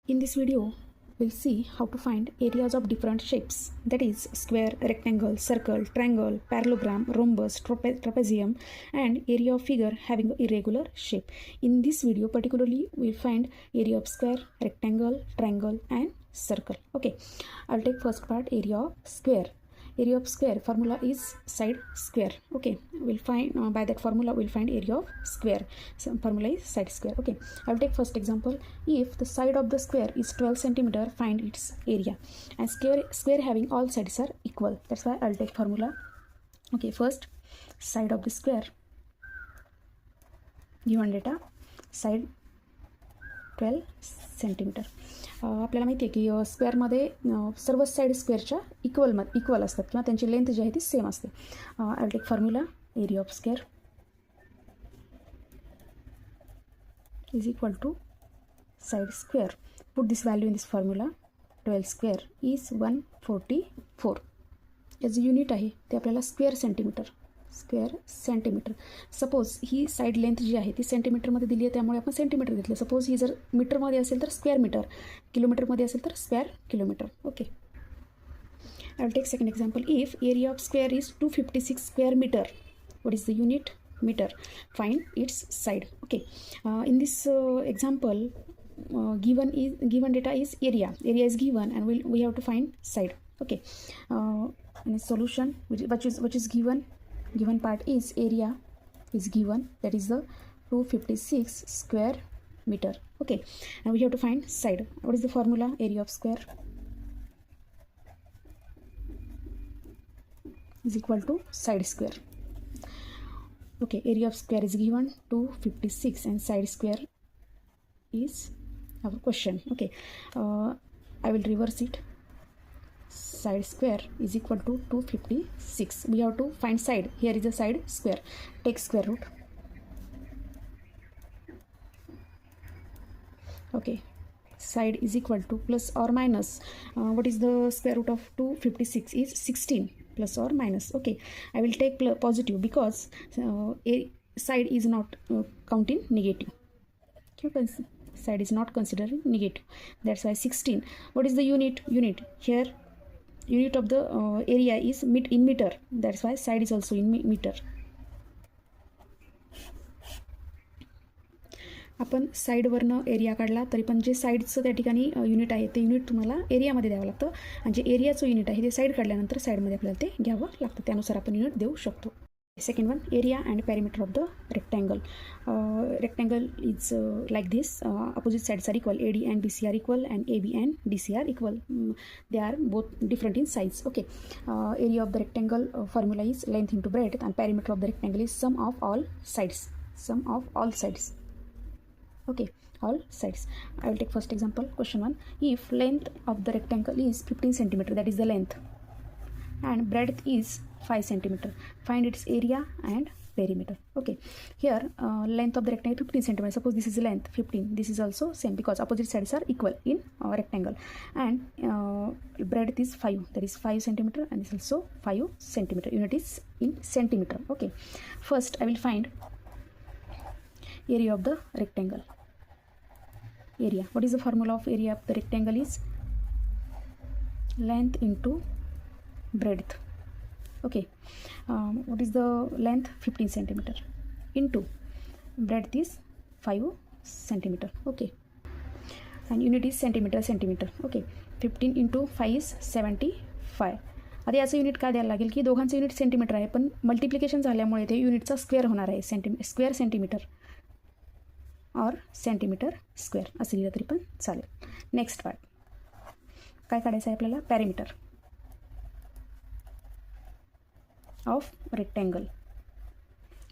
In this video, we'll see how to find areas of different shapes, that is square, rectangle, circle, triangle, parallelogram, rhombus, trapezium, and area of figure having irregular shape. In this video particularly, we'll find area of square, rectangle, triangle, and circle. Okay, I'll take first part, area of square. Area of square formula is side square. Okay, we'll find by that formula we'll find area of square. So formula is side square. Okay, I'll take first example. If the side of the square is 12 centimeter, find its area. And square having all sides are equal. That's why I'll take formula. Okay, first side of the square, given data, side 12 centimetre. आपल्याला माहिती आहे की स्क्वेअरमध्ये सर्व side स्क्वेअरच्या equal असतात किंवा त्यांची length जी आहे ती सेम असते. I take formula area of square is equal to side square. Put this value in this formula. 12 square is 144. याचं युनिट आहे ते आपल्याला स्क्वेअर सेंटीमीटर. सपोज ही साईड लेंथ जी आहे ती सेंटीमीटरमध्ये दिली आहे, त्यामुळे आपण सेंटीमीटर घेतलं. सपोज ही जर मीटरमध्ये असेल तर स्क्वेअर मीटर, किलोमीटरमध्ये असेल तर square kilometre. Okay, I will take second example. If area of square is 256 square metre, what is the unit? Metre. Find its side. Okay, in this example given data is area is given and we have to find side. Okay, and solution which is given part is area is given, that is the 256 square meter. Okay, and we have to find side. What is the formula? Area of square is equal to side square. Okay, area of square is given 256 and side square is our question. Okay, I will reverse it. Side square is equal to 256. We have to find side. Here is a side square. Take square root. Okay, side is equal to plus or minus. What is the square root of 256? Is 16 plus or minus. Okay, I will take positive because a side is not counting negative. Okay, side is not considering negative. That's why 16. What is the unit? Here unit of the area is in meter. That's why side is also in meter. आपण साईडवरनं area काढला तरी पण जे साईडचं त्या ठिकाणी unit आहे ते unit तुम्हाला एरियामध्ये द्यावं लागतं, आणि जे एरियाचं युनिट आहे ते साईड काढल्यानंतर साईडमध्ये आपल्याला ते घ्यावं लागतं. त्यानुसार आपण युनिट देऊ शकतो. Second one, area and perimeter of the rectangle. Rectangle is like this. Opposite sides are equal. AD and BC are equal, and AB and DC are equal. They are both different in size. Okay. Area of the rectangle formula is length into breadth, and perimeter of the rectangle is sum of all sides. Okay, all sides. I will take first example. Question 1. If length of the rectangle is 15 centimeter, that is the length, and breadth is 5 centimeter, find its area and perimeter. Okay, here length of the rectangle 15 centimeter. Suppose this is length 15, this is also same because opposite sides are equal in rectangle, and breadth is 5, that is 5 centimeter, and this is also 5 centimeter. Unit is in centimeter. Okay, first I will find area of the rectangle. Area, what is the formula of area of the rectangle? Is length into breadth. Okay, what is the length? 15 centimeter into breadth is 5 centimeter. Okay, and unit is centimeter. Okay, 15 into 5 is 75. आता याचं unit काय द्यायला लागेल की दोघांचं unit centimetre आहे, पण multiplication झाल्यामुळे ते युनिटचा स्क्वेअर होणार आहे. स्क्वेअर सेंटीमीटर और सेंटीमीटर स्क्वेअर असं लिहिलं तरी पण चालेल. नेक्स्ट पार्ट काय काढायचं आहे आपल्याला? पॅरिमीटर of rectangle.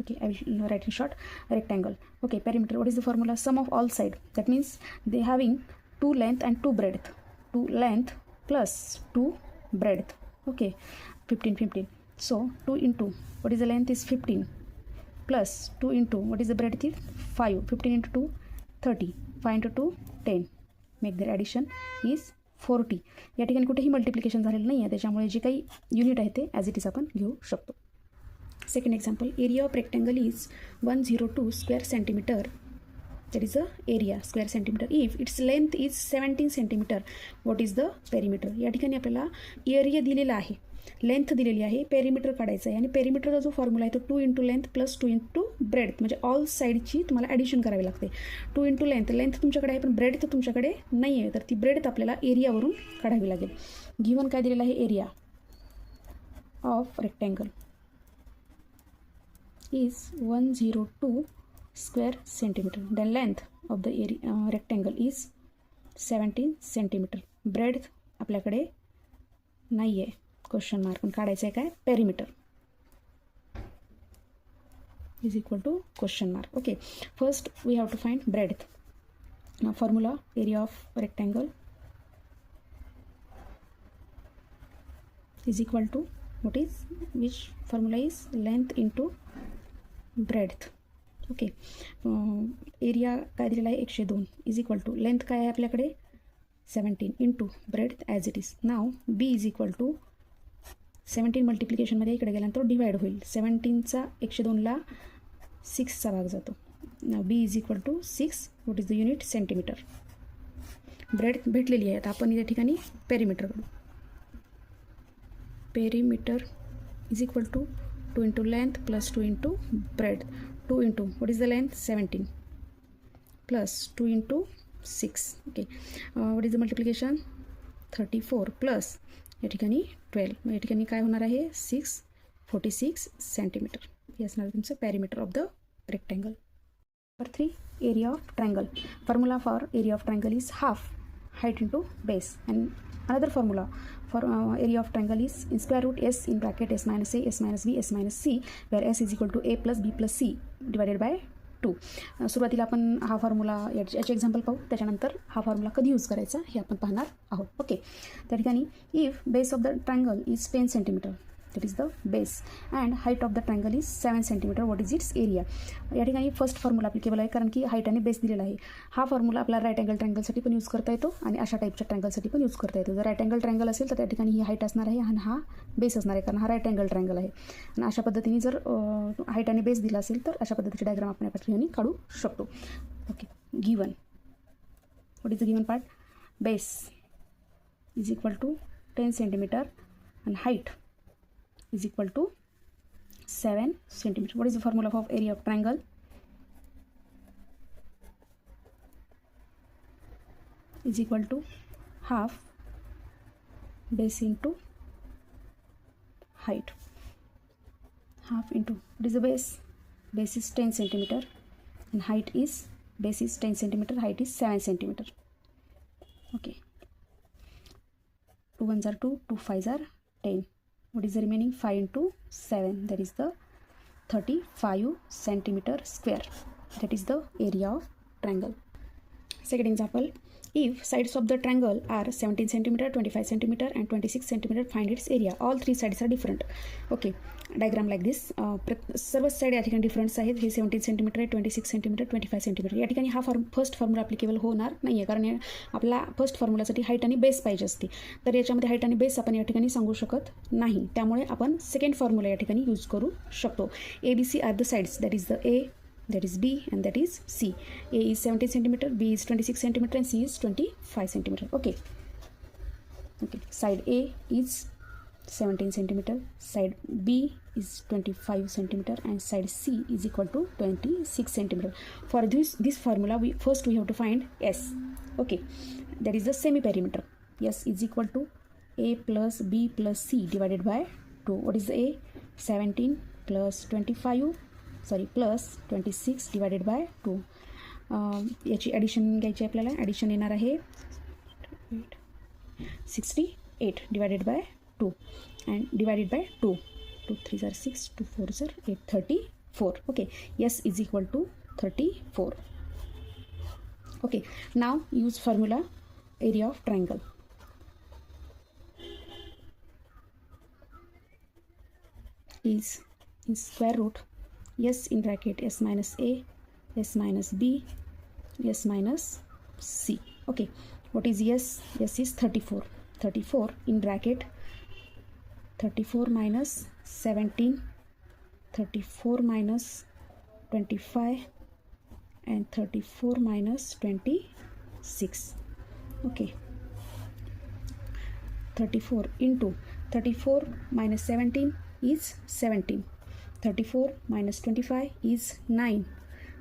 Okay, I will write in short. Rectangle. Okay, perimeter. What is the formula? Sum of all side. That means they having 2 length and 2 breadth. 2 length plus 2 breadth. Okay, 15. So 2 into what is the length is 15 plus 2 into what is the breadth is 5. 15 into 2 30. 5 into 2 10. Make their addition is 40. या ठिकाणी कुठेही multiplication झालेलं नाही आहे, त्याच्यामुळे जे काही unit आहे ते ॲज इट इज आपण घेऊ शकतो. Second example. Area of rectangle is 102 square centimetre that is the area square centimeter. If its length is 17 centimeter, what is the perimeter? या ठिकाणी आपल्याला एरिया दिलेला आहे, लेंथ दिलेली आहे, पेरिमीटर काढायचं आहे आणि पेरिमीटरचा जो फॉर्म्युला आहे तो 2 into length plus 2 into breadth, म्हणजे ऑल साईडची तुम्हाला ॲडिशन करावी लागते. 2 इंटू लेंथ, लेंथ तुमच्याकडे आहे पण ब्रेड तर तुमच्याकडे नाही आहे, तर ती ब्रेड आपल्याला एरियावरून काढावी लागेल. गिवन काय दिलेलं आहे, area of rectangle is 102 square centimeter. The length of the area rectangle is 17 centimeter. Breadth आपल्याकडे नाही आहे, क्वेश्चन मार्क, पण काढायचं आहे काय, perimeter is equal to question mark. Okay, first we have to find breadth. Now formula, area of rectangle is equal to what is, which formula is length into breadth. Okay, area काय दिलेला आहे 102 is equal to length काय आहे आपल्याकडे 17 into breadth as it is. Now B is equal to 17 मल्टिप्लिकेशनमध्ये इकडे गेल्यानंतर divide होईल. 17चा 102ला 6चा भाग जातो. Now B is equal to 6, what is the unit, centimetre. Breadth भेटलेली आहे, आता आपण या ठिकाणी पेरिमीटर करू. Perimeter is equal to 2 into length plus 2 into breadth. 2 into what is the length 17 plus 2 into 6. Okay, what is the multiplication 34 plus या ठिकाणी 12. मग या ठिकाणी काय होणार आहे 646 सेंटीमीटर. हे असणार तुमचं perimeter of the rectangle. Number 3, area of triangle. Formula for area of triangle is half height into base, and another formula for area of triangle is in square root s in bracket s minus a, s minus b, s minus c, where s is equal to a plus b plus c divided by 2. सुरुवातीला आपण हा formula याचे example पाहू, त्याच्यानंतर हा formula कधी use करायचा हे आपण पाहणार आहोत. ओके, त्या ठिकाणी if base of the triangle is 10 centimetre, that is the base, and height of the triangle is 7 centimeter, what is its area. या ठिकाणी फर्स्ट फॉर्म्युला ॲप्लिकेबल आहे, कारण की हाईट आणि बेस दिलेला आहे. हा फॉर्म्युला आपला राईट अँगल ट्रायंगलसाठी पण यूज करता येतो आणि अशा टाईपच्या ट्रायंगलसाठी पण यूज करता येतो. जर राईट अँगल ट्रायंगल असेल तर त्या ठिकाणी ही हाईट असणार आहे आणि हा बेस असणार आहे, कारण हा राईट अँगल ट्रायंगल आहे. आणि अशा पद्धतीने जर हाईट आणि बेस दिला असेल तर अशा पद्धतीचे डायग्राम आपण या ठिकाणी काढू शकतो. Okay, given, what is the given part, base is equal to 10 centimetre and height is equal to 7 centimeter. What is the formula of area of triangle? Is equal to half base into height. Half into, what is the base? Base is 10 centimeter and height is, base is 10 centimeter, height is 7 centimeter. Okay, 2 ones are 2, 2 5s are 10. What is the remaining? 5 into 7, that is the 35 centimeter square. That is the area of triangle. Second example, if sides of the triangle are 17 centimeter, 25 centimeter and 26 centimeter, find its area. All three sides are different. Okay, diagram like this. सर्व side या ठिकाणी difference आहेत. हे 17 centimetre आहे, 26 centimetre, 25 centimetre. या ठिकाणी हा first formula applicable होणार नाही आहे, कारण आपला फर्स्ट फॉर्म्युलासाठी हाईट आणि बेस पाहिजे असते, तर याच्यामध्ये हाईट आणि बेस आपण या ठिकाणी सांगू शकत नाही. त्यामुळे आपण सेकंड फॉर्म्युला या ठिकाणी यूज करू शकतो. ABC are the sides, that is the A, that is B, and that is C. A is 17 centimeter, B is 26 centimeter, and C is 25 centimeter. Okay. Side A is 17 centimeter, side B is 25 centimeter, and side C is equal to 26 centimeter. For this formula, we have to find S. Okay, that is the semi perimeter. S is equal to A plus B plus C divided by 2. What is the A? 17 plus 26 divided by 2. याची addition घ्यायची आपल्याला. Addition येणार आहे 68 divided by 2 and divided by 2. 2 3s are 6, 2 4s are 8, 34. Okay, S is equal to 34. Okay, now use formula area of triangle. Is in square root S in bracket S minus A, S minus B, S minus C. Okay, what is S? S is 34. 34 in bracket 34 minus 17, 34 minus 25 and 34 minus 26. Okay, 34 into 34 minus 17 is 17. 34 minus 25 is 9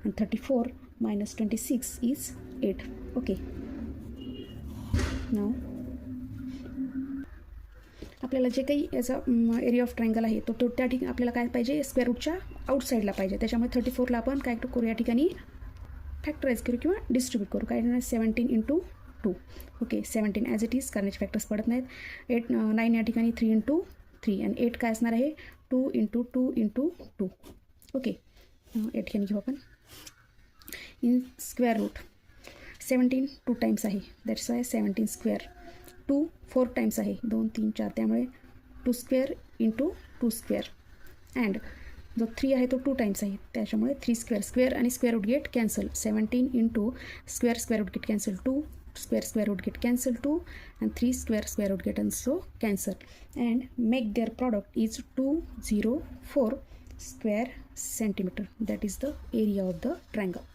and 34 minus 26 is 8. Okay, now आपल्याला जे काही याचा area of triangle आहे तो त्या ठिकाणी आपल्याला काय पाहिजे, स्क्वेअर रूटच्या आउटसाईडला पाहिजे. त्याच्यामुळे 34ला आपण काय करू, या ठिकाणी फॅक्टराईज करू किंवा डिस्ट्रीब्यूट करू. काय 17 into 2. Okay, 17 as it is, करण्याचे फॅक्टर्स पडत नाहीत. 9 या ठिकाणी 3 इंटू 3 आणि 8 काय असणार आहे 2 इंटू 2 इंटू 2. ओके, या ठिकाणी घेऊ आपण इन स्क्वेअर रूट. 17 2 टाइम्स आहे, दॅट्स वाय 17 स्क्वेअर. 2 4 टाइम्स आहे, 2 3 4, त्यामुळे 2 स्क्वेअर इंटू 2 स्क्वेअर. अँड जो 3 आहे तो 2 टाइम्स आहे, त्याच्यामुळे 3 स्क्वेअर. स्क्वेअर आणि square root get cancel. 17 into square square root get cancel 2, square square root get cancel 2 and 3 square root get also cancel, and make their product is 204 square centimeter. That is the area of the triangle.